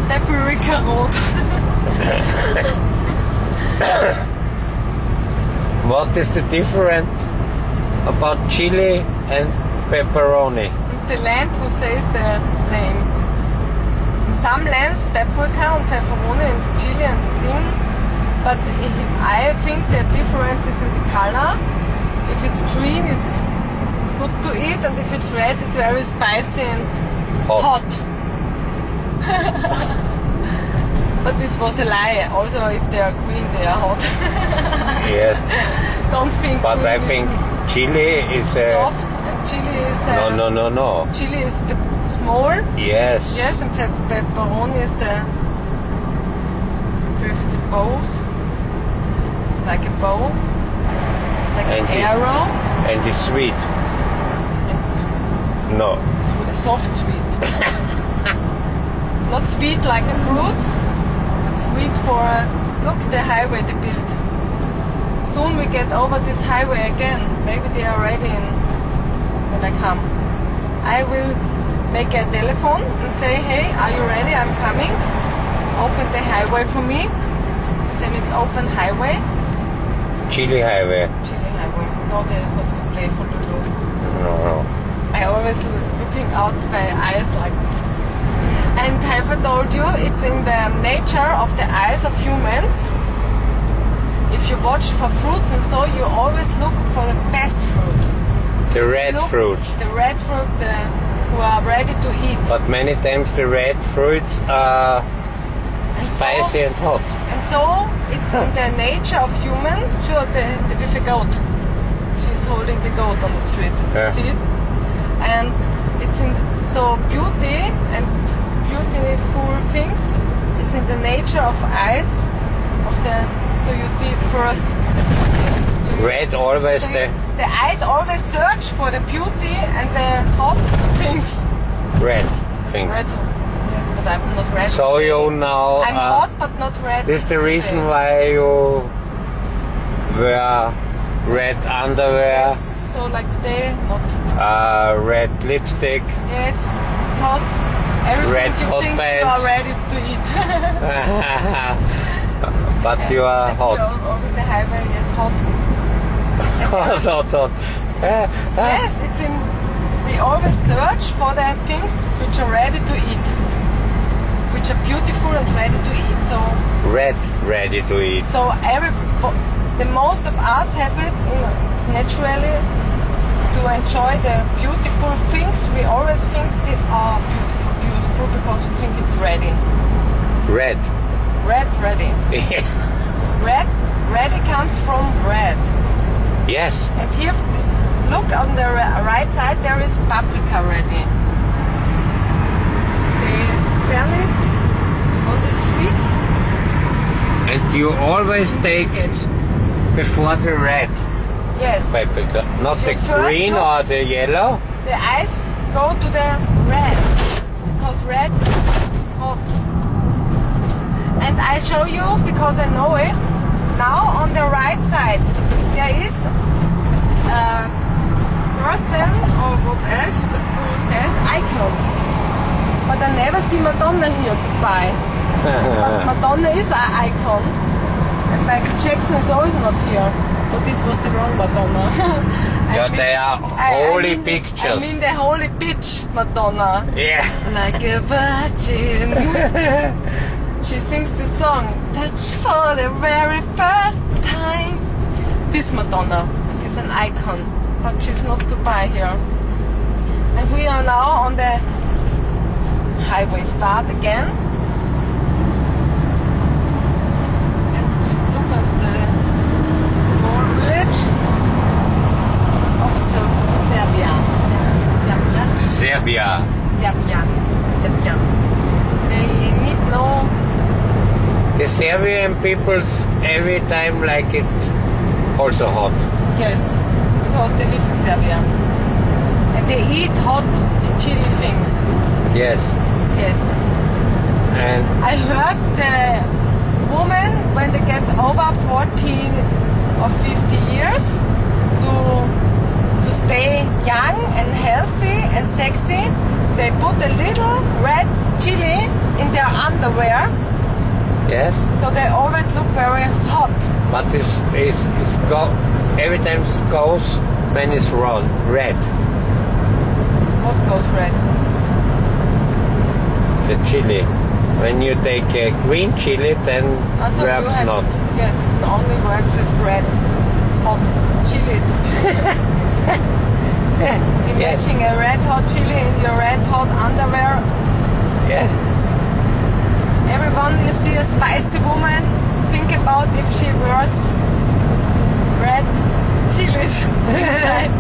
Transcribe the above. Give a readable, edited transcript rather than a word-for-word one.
Paprika Rot. What is the difference about chili and pepperoni? The land who says the name. In some lands, paprika and pepperoni and chili and thing, but I think the difference is in the color. If it's green, it's good to eat, and if it's red, it's very spicy and hot. But this was a lie. Also, if they are green, they are hot. Yes. Don't think. But I think chili is soft, and chili is. No. Chili is the small. Yes. Yes, and pepperoni is the with the bows, like a bow, like an arrow. And it's sweet. It's No. soft sweet. Not sweet like a fruit. It's sweet for look the highway they built. Soon we get over this highway again. Maybe they are ready when I come. I will make a telephone and say, hey, are you ready? I'm coming. Open the highway for me. Then it's open highway. Chili highway. Chili highway. No, there is not good play for Lulu. No. I always looking out my eyes like. And have I told you, it's in the nature of the eyes of humans. If you watch for fruits and so, you always look for the best fruit. The red fruit. The red fruit who are ready to eat. But many times the red fruits are spicy and hot. And so, it's in the nature of human. Sure, with a goat. She's holding the goat on the street. You see it? And it's in so beauty and beautiful things is in the nature of eyes of the. So you see it first. The beauty. So Red always the eyes always search for the beauty and the hot things. Red things. Red. Yes, but I'm not red. So today. you now. I'm hot but not red. This is the reason today. why you wear red underwear. Yes, so like today, not. Red lipstick. Yes, because everything Red you hot think pants. you are ready to eat. But you are hot. Always the highway is hot. hot. Yes, it's in. We always search for the things which are ready to eat, which are beautiful and ready to eat. So Red, ready to eat. So the most of us have it. It's naturally to enjoy the beautiful things. We always think these are beautiful because we think it's ready. Red. Ready. Ready comes from red. Yes. And here, look on the right side, there is paprika ready. They sell it on the street. And you always take it before the red Yes. paprika, not You the first green look- or the yellow. The eyes go to the red because red is hot. And I show you because I know it. Now on the right side there is a person or what else who sells icons. But I never see Madonna here to buy. But Madonna is an icon. And Michael Jackson is also not here. But this was the wrong Madonna. Yeah, they are holy pictures. I mean the holy bitch Madonna. Yeah. Like a virgin. She sings the song, touch for the very first time. This Madonna is an icon, but she's not to buy here. And we are now on the highway start again. And look at the small village of Serbia. They need no. The Serbian peoples every time like it also hot. Yes, because they live in Serbia. And they eat hot chili things. Yes. Yes. And I heard the women, when they get over 40 or 50 years, to stay young and healthy and sexy, they put a little red chili in their underwear, Yes, so they always look very hot. but it's every time it goes when it's red. What goes red? The chili. When you take a green chili, then Also, perhaps not. Yes, it only works with red hot chilies. Imagine a red hot chili in your red hot underwear. Yeah. Everyone you see a spicy woman, think about if she wears red chilies inside.